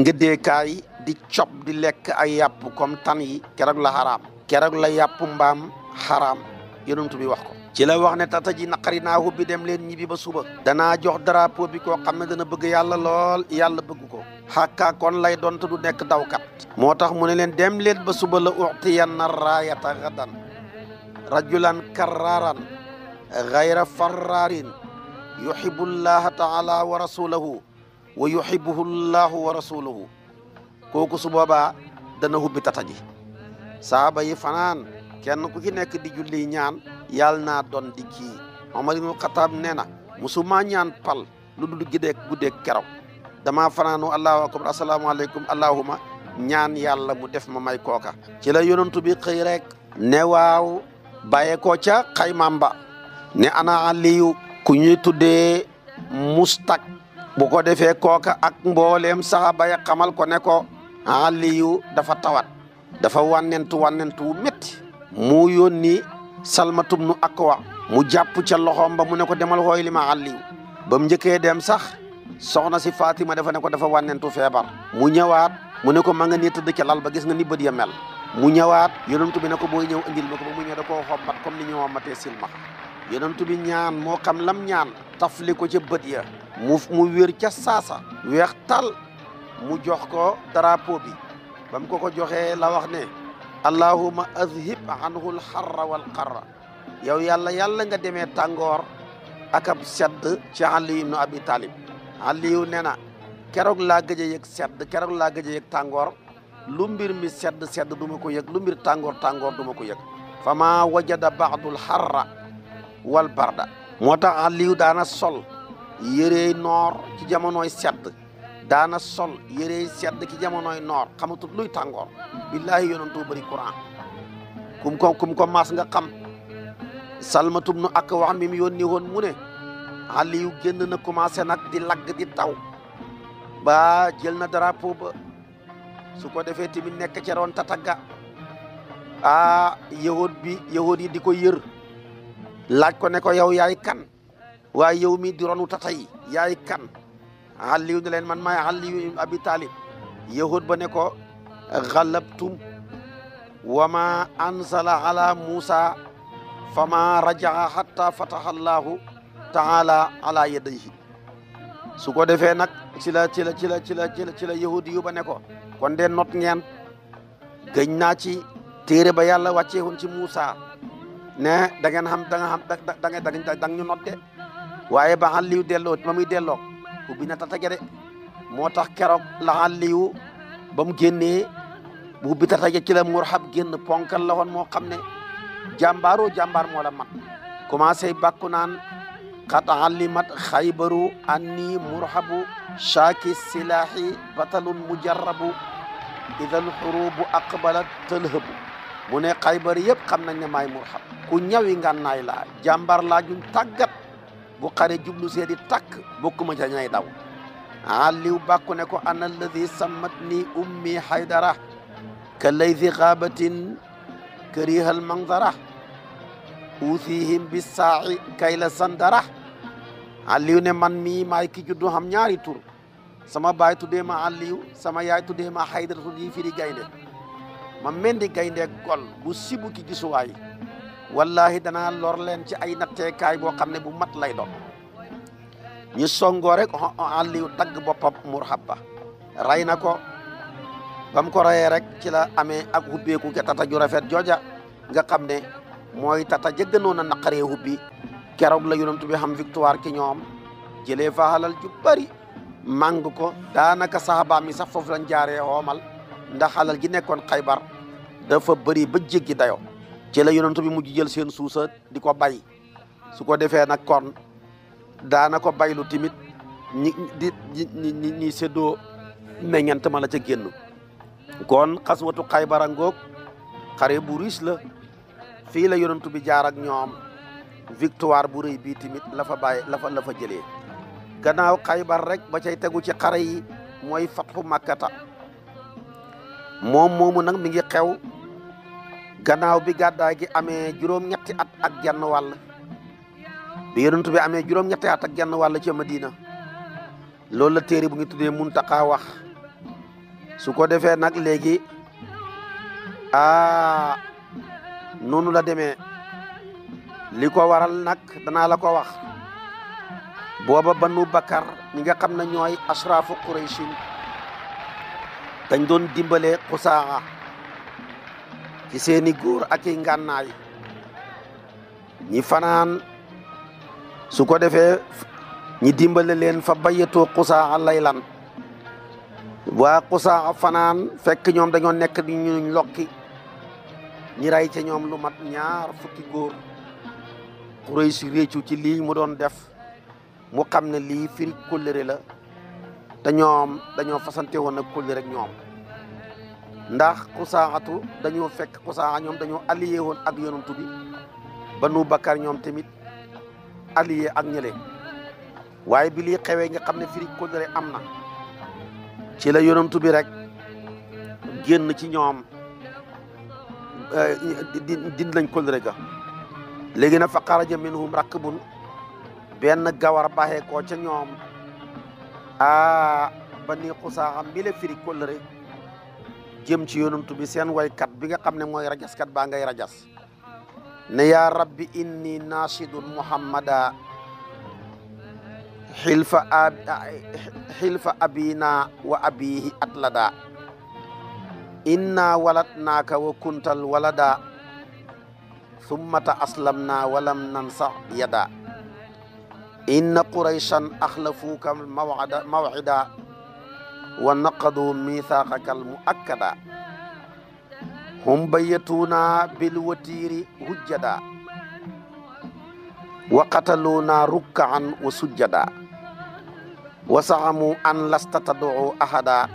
ngëddeekaay di cob di lekk ay yàpp comme tan yi keroog la xaraam keroog la yàpp mbaam xaraam yonent bi wax ko ci la wax ne tata ji naqari naa hubbi dem leen ñibbi ba suba danaa jox drapeau bi koo xam ne dana bëgg yàlla lool yàlla bëgg ko xàkkaa kon lay doon te du nekk dawkat moo tax mu ne leen dem leen ba suba la uxtiyanna raayata gadan rajulan karraran gayra farrarin yuhibbu llaha taala wa rasulahu wa yuhibbuhu llahu wa rasuluhu kooku su boobaa dana hubbi tata ji saaba yi fanaan kenn ku ci nekk di julli ñaan yàlla naa doon di kii Omar ibn Xataab nee na musuma ñaan pal lu dul guddeeg keroog dama fanaanu allahu akbar asalaamaaleykum allahuma ñaan yàlla mu def ma may kooka ci la yonantu bi xëy rek ne waaw bàyyee ko ca xaymaam ba ne ana aliyu ku ñuy tuddee mustak bu ko defee kooka ak mbooleem saxaaba ya xamal ko ne ko aliyu dafa tawat dafa wànnentu wu métti mu yónni salmatum nu akwa mu jàpp ca loxoom ba mu ne ko demal xooy li ma aliyu ba mu njëkkee dem sax soxna si Fatima dafa ne ko dafa wànnentu feebar mu ñëwaat mu ne ko ma nga nii tëdd ca lal ba gis nga ni bët ya mel mu ñëwaat yonentu bi ne ko booy ñëw indil ma ko ba mu ñëw da koo xombat comme ni ñu xombatee silmaxa yonentu bi ñaan moo xam lam ñaan tafli ko ca bët ya mu wér ca saasa weex tal mu jox ko drapeau bi ba mu ko joxee la wax ne allahuma adhib anhu alxarra walqarra yow yàlla nga demee tàngoor ak ab sedd ci Ali ibnu Abi Talib Aliyu nee na keroog laa gëj a yëg sedd keroog laa gëj a yëg tàngoor lu mbir mi sedd du ma ko yëg lu mbir tàngoor du ma ko yëg fa ma wajada baadul xarra wal barda moo tax Aliyu daana sol yërey noor ci jamonooy sedd daana sol yërey sedd ci jamonooy noor xamatut luy tàngoor billahi yonentu bëri Quran kum ko mas nga xam salmatum nu ak wax mi mu yónni woon mu ne Aliyu génn na commencé nag di lagg di taw ba jël na drapeau ba su ko defee tamit nekk ca roon tataga yahud yi di ko yër laaj ko ne ko yow yaay kan waaye yow mi di ronu tata yi yaay kan Aliyu ne leen man maay Aliyu Abi Talib yahud ba ne ko galabtum wa ma anzala ala Musa fa ma rajaa hatta fataha Allahu taala ala yadayhi su ko defee nag ci la yahudi yu ba ne ko kon de not ngeen gëñ naa ci téere ba yàlla wàcceewoon ci Musa ne da ngeen xam da nga xam da ñu nodde waaye ba Aliyu delloo ba muy delloo ubbi na tata ja de moo tax keroog la Aliyu ba mu génnee bu ubbi tata ja ci la Murhab génn ponkal la woon moo xam ne jàmbaaroo jàmbaar moo la mat commencé bàkku naan qad alimat xaybaru anni Murhabu shaaki silaahi batalun mujarrabu idal xurubu aqbalat tëlhëbu mu ne xaybar yëpp xam nañ ne maay Murhab ku ñawi ngànnaay laa jàmbar laa juñ tàggat bu xare jublu see di takk bokkuma ca ñay daw Aliou bàkku ne ko ana alladi sammat ni ummi haydara ka laydi xaabatin karihal manzara uthihim bi saa'i kayla sandara Aliou ne man mii maay ki juddu xam ñaari tur sama baay tuddee ma Aliou sama yaay tuddee ma Haydara yi firi gaynde ma mendi gaynde gol bu sibu ki gisuwaay wallahi danaa lor leen ci ay natteekaay boo xam ne bu mat lay doon ñu songoo rek Aliou dagg boppam Murhab ba ray na ko bam ko rayee rek ci la amee ak hubbeeku ca tata ju rafet jooja nga xam ne mooy tata jëgganoon a naqaree hubbi keroog la yonent bi xam victoire ci ñoom jëlee fa halal ju bari màng ko daanaka saxaaba mi sax foofu lañ jaaree xoomal ndax halal ji nekkoon Xaybar dafa bëri ba jéggi dayo ci la yonent bi mujj jël seen suusa di ko bay su ko defee nag kon daana ko baylu timit ñi séddoo meññant ma la ca génn kon xaswatu Xaybara ngoog xare bu riche la fii la yonent bi jaar ak ñoom victoire bu rëy bii tamit la fa bàyyi la fa jëlee gannaaw Xaybar rek ba cay tegu ci xare yi mooy fatxu Makkata moom moomu nag mi ngi xew gannaaw bi gàddaay gi amee juróom-ñetti at ak genn wàll bi yonent bi amee juróom-ñetti at ak genn wàll ca Madina loolu la téere bu ngi tuddee Muntaqa wax su ko defee nag léegi noonu la demee li ko waral nag danaa la ko wax booba Banu Bakar ñi nga xam ne ñooy asraafu Qurayshin dañ doon dimbale Xusaaxa ci seeni góor ak i ngànnaay ñi fanaan su ko defee ñi dimbale leen fa bayatoo Xusaaxa laylan waa Xusaaxa fanaan fekk ñoom dañoo nekk di ñu lokki ñi ray ca ñoom lu mat 2 fukki góor Quraysh réccu ci lii mu doon def mu xam ne lii firi kóllëre la te ñoom dañoo fasante woon ak kóllëre rek ñoom ndax Xusaaxatu dañoo fekk Xusaaxa ñoom dañoo allié woon ak yonantu bi Banu Bakar ñoom tamit allié ak ñële waaye bi lii xewee nga xam ne firi kóllëre am na ci la yonantu bi rek génn ci ñoom din lañ kóllëre ga léegi na fa xaraja minhum rakbun benn gawar baxee koo ca ñoom Bani Xusaaxa mi la firi kóllëre jëm ci yonantu bi seen waykat bi nga xam ne mooy rajaskat baa ngay rajas ne yaa rabbi inni naashidun muhammada xilfa abina wa abihi atlada inna walatnaaka wa kuntal walada summata aslamna walam nansa yada inna qurayshan axlafuuka mawcida wa naqadu mithaqaka almuakkada hum bayatuuna bilwatiiri hujjada wa qataluuna rukkaan wa sujjada wa saxamu an lasta tad'u ahada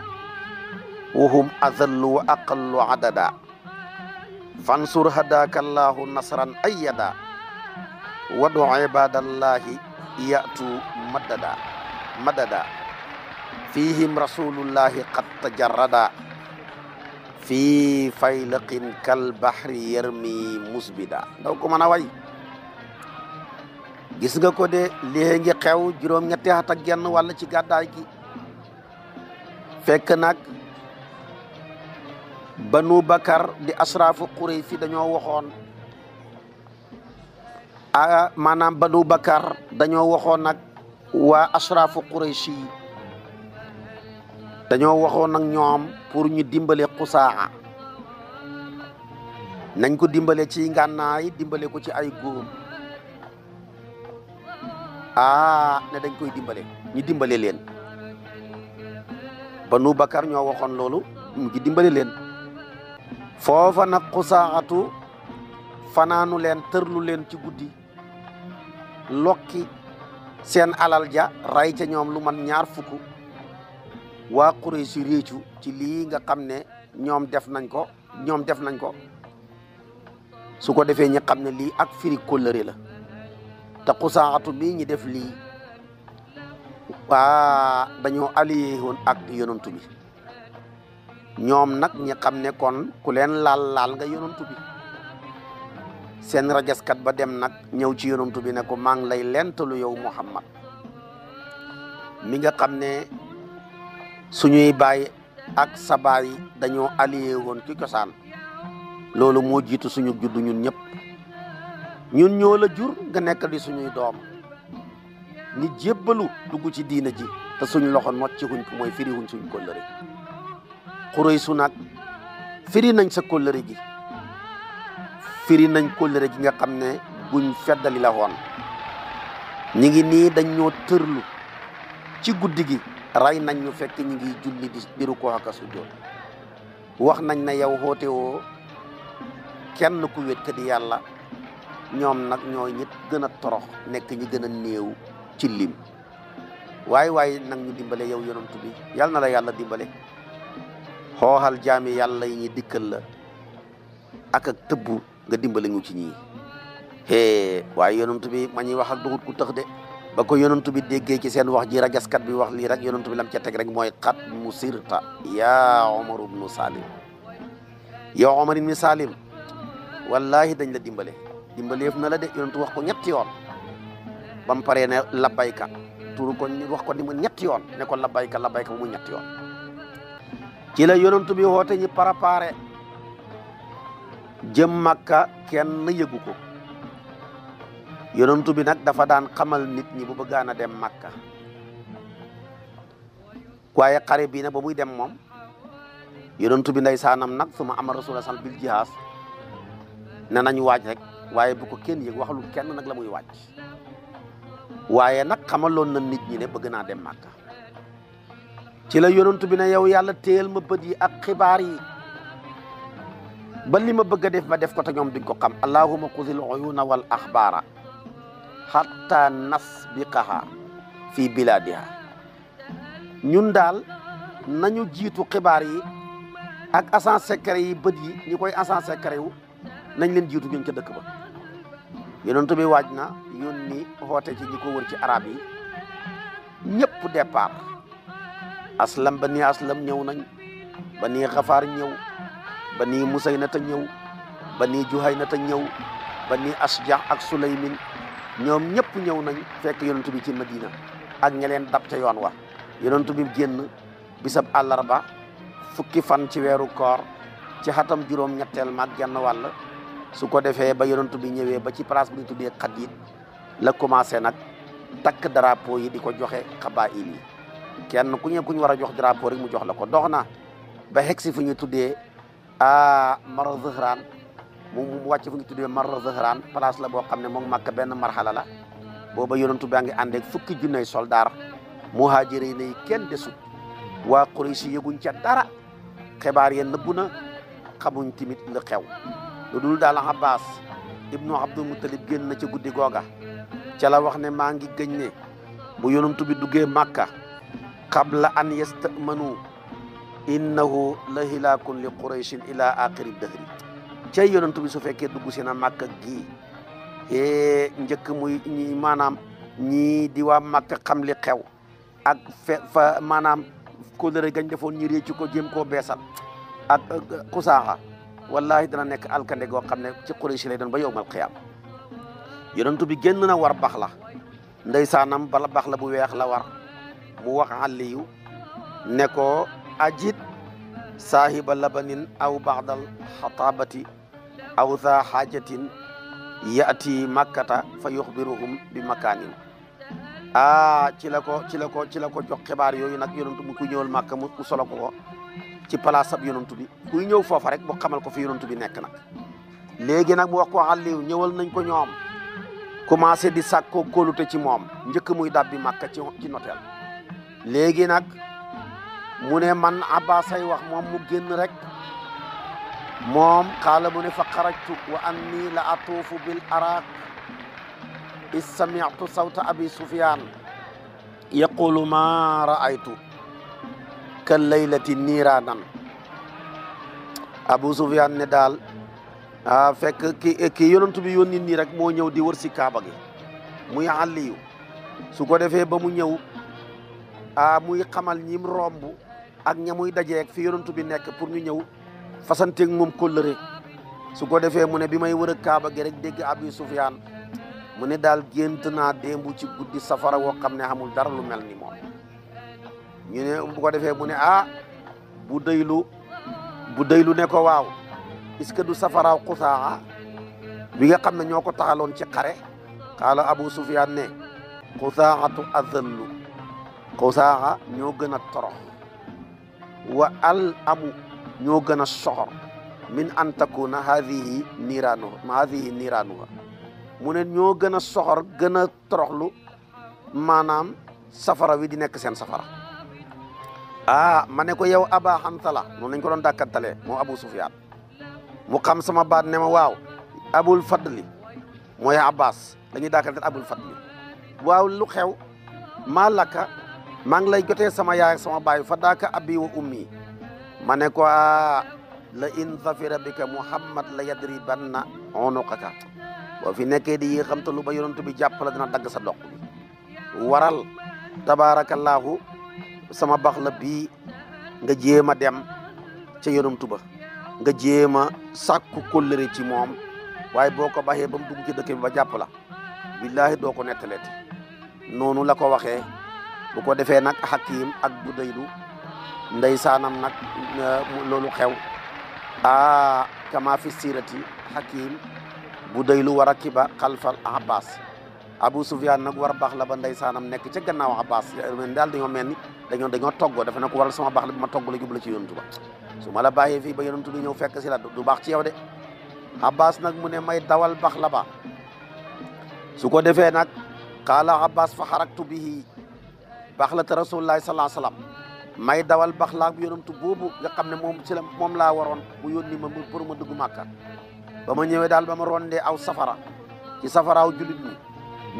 wa hum adallu wa aqallu adada fansur hadaka allahu nasran ayyada wadu ibadallahi ya'tu madada fihim rasulullahi qad tajarrada fi faylaqin kal bahri yarmi musbida ndaw ko mën a way gis nga ko de lii ngi xew juróom-ñetti at ak genn wàll ci gàddaay gi fekk nag Banu Bakar di asraafu Quraysh dañoo waxoon maanaam Banu Bakar dañoo waxoon nag waa asraafu Quraysh yi dañoo waxoon nag ñoom pour ñu dimbale Xusaaxa nañ ko dimbale ci ngànnaay dimbale ko ci ay góor ne dañ koy dimbale ñu dimbale leen Banu Bakar ñoo waxoon loolu mu ngi dimbale leen foofa nag Xusaaxatu fanaanu leen tërlu leen ci guddi lokki seen alal ja ray ca ñoom lu man 20 waa Quraysh si réccu ci lii nga xam ne ñoom def nañ ko su ko defee ñi xam ne lii ak firi kóllëre la te Xusaaxatu bii ñi def lii dañoo allié woon ak yonantu bi ñoom nag ñi xam ne kon ku leen laal nga yonantu bi seen rajaskat ba dem nag ñëw ci yonantu bi ne ko maa ngi lay lentalu yow Muhammad mi nga xam ne suñuy baay ak sa baay dañoo allié woon ci cosaan loolu moo jiitu suñu juddu ñun ñëpp ñun ñoo la jur nga nekk di suñuy doom ni jébbalu dugg ci diina ji te suñu loxo nocci wuñ ko mooy firi wuñ suñu kóllëre Quraysh nag firi nañ sa kóllëre gi firi nañ kóllëre gi nga xam ne buñ feddali la woon ñi ngi nii dañ ñoo tërlu ci guddi gi ray nañ ñu fekk ñi ngi julli di rukkoo ak sujjóot wax nañ ne yow xoote woo kenn ku wét ka di yàlla ñoom nag ñooy ñit gën a torox nekk ñi gën a néew ci lim waaye nag ñu dimbale yow yonantu bi yàlla na la yàlla dimbale xooxal jaami yàlla yi ñi dikkal la ak tëbbu nga dimbale ñu ci ñii waaye yonantu bi ma ñuy wax ak dugut ku tëx de ba ko yonantu bi déggee ci seen wax ji ragaskat bi wax lii rek yonantu bi lam ca teg rek mooy xat mu sirta yaa Omar ibnu Salim yow Omar ibnu Salim wallahi dañ la dimbaleef na la de yonantu wax ko 3 yoon ba mu paree ne labbayka turu ko wax ko ni mu 3 yoon ne ko labbayka ba mu 3 yoon ci la yonantu bi woote ñi préparé jëm Makka kenn yëgu ko yonantu bi nag dafa daan xamal nit ñi bu bëggaan a dem Makka waaye xare bii nag ba muy dem moom yonantu bi ndeysaanam nag suma amar rasulullah sal bil jihaas ne nañu waaj rek waaye bu ko kenn yëg waxalul kenn nag la muy waaj waaye nag xamaloon na nit ñi ne bëgg naa dem Makka ci la yonantu bi ne yow yàlla téyel ma bët yi ak xibaar yi ba li ma bëgg a def ba def ko te ñoom duñ ko xam allahumma xuzil uyuna wal axbaara hatta nasbiqaha fi biladiha ñun daal nañu jiitu xibaar yi ak agent secret yi bët yi ñi koy agent secret wu nañ leen jiitu ñun ca dëkk ba yonent bi waaj na yónni xoote ci ñi ko wër ci arab yi ñëpp départ aslam bani aslam ñëw nañ bani xafaar ñëw bani musaynata ñëw bani juhaynata ñëw bani asja ak sulaymin ñoom ñëpp ñëw nañ fekk yonent bi ci Madina ak ña leen dab ca yoon wa yonent bi génn bisab àllarba fukki fan ci weeru koor ci xatam juróom-ñetteel mag genn wàll su ko defee ba yonent bi ñëwee ba ci place bu ñu tuddee Xadiid la commencé nag takk drapeau yi di ko joxe xabaa'il yi kenn ku ñu war a jox drapeau rek mu jox la ko dox na ba xeg si fu ñu tuddee Marra Zahraan mu wàcc fu ñu tuddee Marra Zahraan place la boo xam ne moom Makka benn marxala la booba yonentu baa ngi ànd ak fukki junney soldaar muhaajiriin yi kenn desut waa Quraysh yëguñ ca dara xibaar ya nëbbu na xamuñ timit lu xew lu dul daal Abbas ibnu Abdul Muttalib génn na ca guddi googa ca la wax ne maa ngi gëñ ne bu yonentu bi duggee Makka qabla an yastamanu innahu la hilaakun li Qurayshin ila axiri dahri cay yonentu bi su fekkee dugg si na Makka gii njëkk muy ñi maanaam ñii di waa Makka xam li xew ak fa maanaam kóllëre gañ defoon ñi réccu ko jéem koo beesal ak xusaaxa wallahi dana nekk alkande goo xam ne ci Quraysh lay doon ba yowmal qiyaam yonentu bi génn na war bax la ndeysaanam bala bax la bu weex la war mu wax Aliyu ne ko ajit saahiba labanin aw baxdal xataabati aw za xaajatin yaati makkata fa yuxbiruhum bi makaanin ci la ko jox xibaar yooyu nag yonentu mu ku ñëwal Makka mu solo ko ci place ab yonentu bi kuy ñëw foofa rek bu xamal ko fi yonentu bi nekk nag léegi nag mu wax ko Aliyu ñëwal nañ ko ñoom commencé di sàkkoo kóolute ci moom njëkk muy dabbi Makka ci noteel léegi nag mu ne man Abbas ay wax moom mu génn rek moom xaala mu ne fa xarajtu wa anni la atuufu bil araq is sami'tu sawta abi Sufyan yaqulu ma ra'aytu kal laylati niiraanan Abu Sufyan ne daal fekk ki yonent bi yónni nii rek moo ñëw di wër si kaaba gi muy Aliyu su ko defee ba mu ñëw muy xamal ñim romb ak ña muy dajeeg fi yonent bi nekk pour ñu ñëw fasanteeg moom kóllëre su ko defee mu ne bi may wër kaaba gi rek dégg Abi Sufyan mu ne daal gént naa démb ci guddi safara woo xam ne xamul dara lu mel ni moom ñu ne bu ko defee mu ne bu daylu ne ko waaw est-ce que du safaraaw Xusaaxa bi nga xam ne ñoo ko taxaloon ci xare xaala Abu Sufyan ne Xusaaxatu azallu Xusaaxa ñoo gën a torox wa al amu ñoo gën a soxor min an takuna hadihi niiraanuha mu ne ñoo gën a soxor gën a toroxlu maanaam safara wi di nekk seen safara ma ne ko yow Aba Hanzala noonu lañ ko doon dàkkantalee moo Abu Sufyan mu xam sama baat ne ma waaw Abul Fadli mooy Abbas dañuy dàkkantal Abul Fadli waaw lu xew maa lakka maa ngi lay jotee sama yaay ak sama baay fa daaka abi wa ummi ma ne ko la in zafira bika Muhammad la yadribanna unuqaka boo fi nekkee di xam te lu ba yonent bi jàpp la dina dagg sa doq bi waral tabaarakallaahu sama bax la bii nga jéem a dem ca yonent ba nga jéem a sàkku kóllëre ci moom waaye boo ko baxee ba mu dugg ci dëkk bi ba jàpp la billaahi doo ko nettaleeti noonu la ko waxee bu ko defee nag Hakim ak Budaylu ndeysaanam nag loolu xew kama fi sirati Hakim Budaylu war a kiba xalfal Abbas Abu Sufyan nag war a baax la ba ndeysaanam nekk ca gannaaw Abbas daal dañoo mel ni dañoo toggoo dafa ne ko waral sama baax la bi ma togg la jublu ci yonent ba su ma la bàyyee fii ba yonent bi ñëw fekk si la du baax ci yow de Abbas nag mu ne may dawal baax la ba su ko defee nag qaala Abbas fa xaraktu bihi baax la te rasulullahi sallallahu alayhi wasallam may dawal baax la bu yonent boobu nga xam ne moom laa waroon bu yónni ma pour ma dugg Màkka ba ma ñëwee daal ba ma rondee aw safara ci safaraaw jullit ñi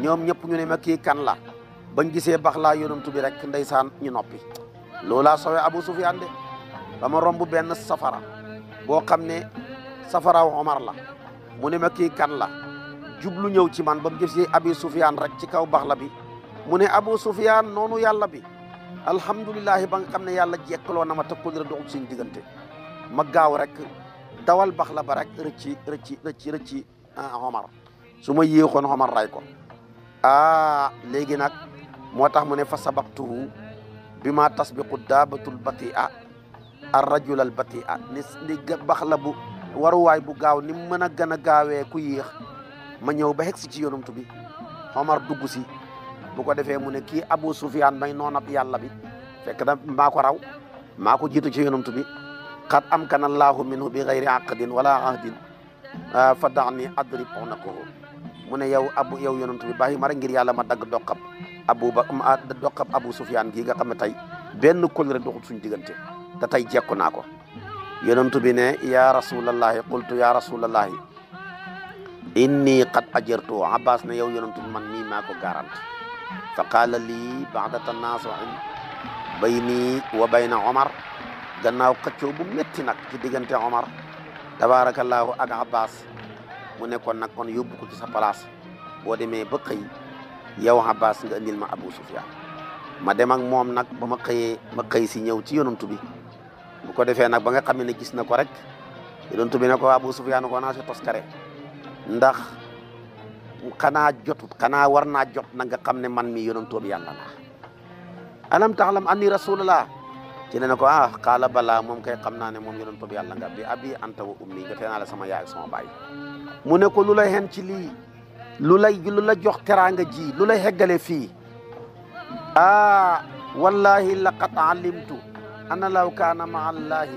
ñoom ñëpp ñu ne ma kii kan la bañ gisee baax laa yonent bi rek ndeysaan ñu noppi loolaa sowee Abu Sufyan de ba ma romb benn safara boo xam ne safaraaw Omar la mu ne ma kii kan la jublu ñëw ci man ba mu gisee Abi Sufyan rek ci kaw baax la bi mu ne Abu Sufyan noonu yàlla bi alhamdulilahi ba nga xam ne yàlla jekkaloo na ma tëkkul dara doxul suñu diggante ma gaaw rek dawal bax la ba rek rëcci Omar su ma yéexoon Omar ray ko léegi nag moo tax mu ne fa sabaqtuhu bi ma tasbiqu daabatul batia ar rajul al batia ni bax la bu waruwaay bu gaaw ni mën a gën a gaawee ku yéex ma ñëw ba xegsi ci yonent bi Omar dugg si bu ko defee mu ne kii Abu Sufyan may noonab yàlla bi fekk na maa ko raw maa ko jiitu ci yonent bi qad amkana allahu minhu bi gayri aqdin wala ahdin fa da'ni adrib unaqahu mu ne yow yonent bi bàyyi ma rek ngir yàlla ma dagg doqab Abu Sufyan gii nga xam ne tey benn kóllëre doxul suñu diggante te tey jekku naa ko yonent bi ne ya rasulallahi qultu ya rasulallahi inni qad ajartu Abbas ne yow yonent bi man mii maa ko garante fa qaala lii ba'da tanaasu'in bayni wa bayna Omar gannaaw xëccoo bu métti nag ci diggante Omar tabaarakallaahu ak Abbas mu nekkoon nag kon yóbbu ko ci sa place boo demee ba xëy yow Abbas nga indil ma Abu Sufyan ma dem ak moom nag ba ma xëy si ñëw ci yonantu bi bu ko defee nag ba nga xam ne gis na ko rek yonantu bi ne ko Abu Sufyan ko naa si toskare ndax xanaa war naa jot na nga xam ne man mi yonantu bi yàlla la alam taxlam anni rasulullah ci ne ko qaala balaa moom kay xam naa ne moom yonantu bi yàlla nga bi abi anta wa ummi nga tee naa la sama yaay ak sama baay mu ne ko lu lay hen ci lii lu la jox teraanga ji lu lay heggale fii wallahi laqad alimtu anna law kaana maa allahi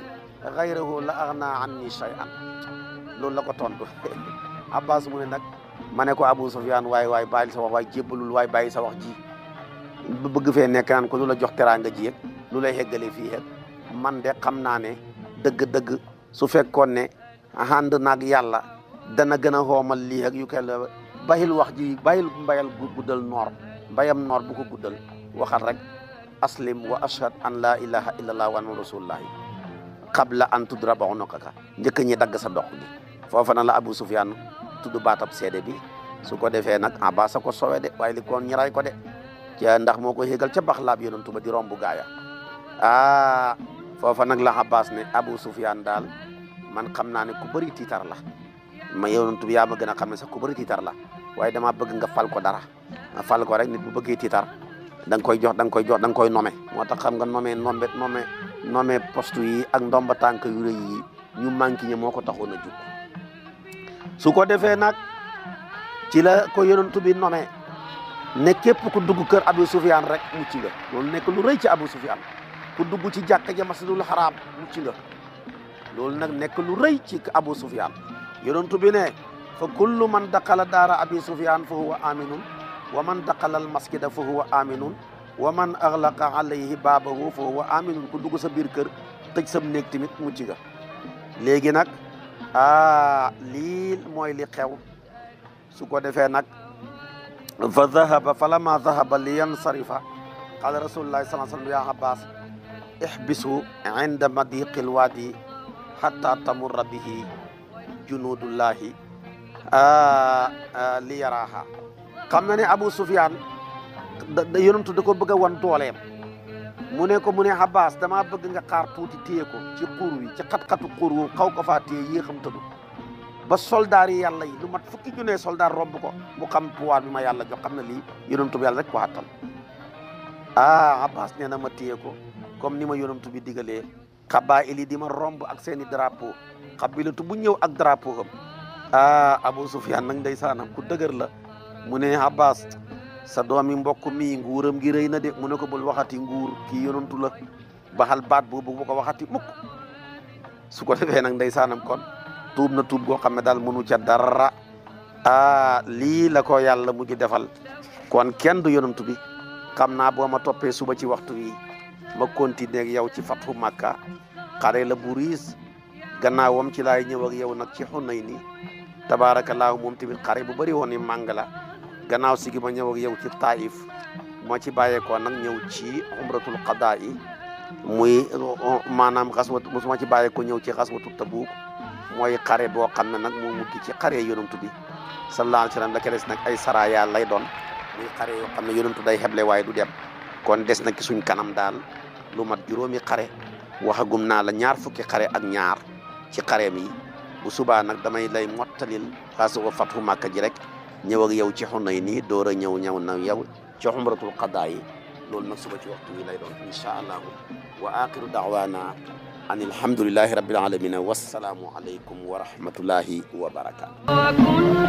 gayrahu la agna anni shay'an loolu la ko tontu Abbas mu ne nag ma ne ko Abu Sufyaan waay bàyyi sa wax waay jébbalul waay bàyyi sa wax ji bëgg fee nekk naan ko lu la jox teraanga ji yëg lu lay xeggalee fii yëg man de xam naa ne dëgg-dëgg su fekkoon ne ànd naag yàlla dana gën a xoomal lii ak yu kenn bàyyil wax ji bàyyil mbayal guddal mbayam noor bu ko guddal waxal rek aslim wa ashhad an la ilaha illallah wa anna rasulullahi qabla an tudraba unuqaka njëkk ñi dagg sa dox bi foofa na la Abu Sufyaan tudd baatab seede bi su ko defee nag Abbas ko sowe de waaye li koon ñi ray ko de ca ndax moo ko yégal ca baxlaab yonentu ba di rombu gaaya foofa nag la Abbas ne Abu Sufyaan daal man xam naa ne ku bëri tiitar la ma yonentu bi yaa ma gën a xam ne sax ku bëri tiitar la waaye dama bëgg nga fal ko dara nga fal ko rek nit bu bëggee tiitar da nga koy nommer moo tax xam nga nommer poste yi ak ndomba tànk yu rëy yi ñu manqué ñi moo ko taxoon a jug su ko defee nag ci la ko yonentu bi nommer ne képp ku dugg kër Abu Sufyaan rek mucc nga loolu nekk lu rëy ci Abu Sufyaan ku dugg ci jàkka ja masjidul haram mucc nga loolu nag nekk lu rëy ci Abu Sufyaan yonentu bi ne fa kullu man daqala daara Abi Sufyaan fa huwa aminun wa man daqala al masjida fa huwa aminun wa man aghlaqa alayhi baabahu fa huwa aminun ku dugg sa biir kër tëj sam néeg tamit mucc nga léegi nag lii mooy li xew su ko defee nag fa dhahaba falamma dhahaba li yansarifa qala rasulullahi sallallahu alayhi wa sallam ya Abbas ihbisu inda madiqil wadi hatta tamurra bihi junudullahi li yaraha xam na ne Abu Sufyaan yonentu da ko bëgg a wan dooleem mu ne Abbas dama bëgg nga xaar tuuti téye ko ci xur wi ci xat-xatu xur wu xaw ko faa téye yéexam tëdu ba soldaar yi yàlla yi lu mat fukki junne soldaar romb ko mu xam pouvoir bi ma yàlla jox xam na lii yonentu bi yàlla rek ko attan Abbas nee na ma téye ko comme ni ma yonentu bi digalee xabaa'il yi di ma romb ak seeni drapeau xabilatu bu ñëw ak drapeau am Abu Sufyaan nag ndeysaanam ku dëgër la mu ne Abbas sa doomi mbokk mi nguuram gi rëy na de mu ne ko bul waxati nguur kii yonentu la baxal baat boobu bu ko waxati mukk su ko defee nag ndeysaanam kon tuub na tuub goo xam ne daal mënu ca dara lii la ko yàlla mujj defal kon kenn du yonentu bi xam naa boo ma toppee suba ci waxtu wi ma continuer ak yow ci fathu Makka xare la bu riis gannaawam ci laay ñëw ak yow nag ci Hunayni tabaarakallaahu moom tamit xare bu bëri woon ni màng la gannaaw si gi ma ñëw ak yow ci Taif moo ci bàyyeekoo nag ñëw ci umratul qadaa yi muy maanaam xaswatu mosuma ci bàyyeekoo ñëw ci xaswatu Tabuk mooy xare boo xam ne nag moo mujj ci xare yonentu bi sallallahu alayhi wa sallam la ca des nag ay saraya lay doon muy xare yoo xam ne yonentu day xeble waaye du dem kon des na ci suñ kanam daal lu mat juróomi xare waxagum naa la ñaar fukki xare ak ñaar ci xareem yi bu subaa nag damay lay mottalil xasu fathu Makka ji rek ñëw ak yow ci Hunayni door a ñëw na yow ci umratul qadaa yi loolu nag suba ci waxtu wi lay doon insha allahu wa axiru da'wana an alhamdulillahi rabbil alamin wassalaamu alaykum wa rahmatullahi wa barakatuh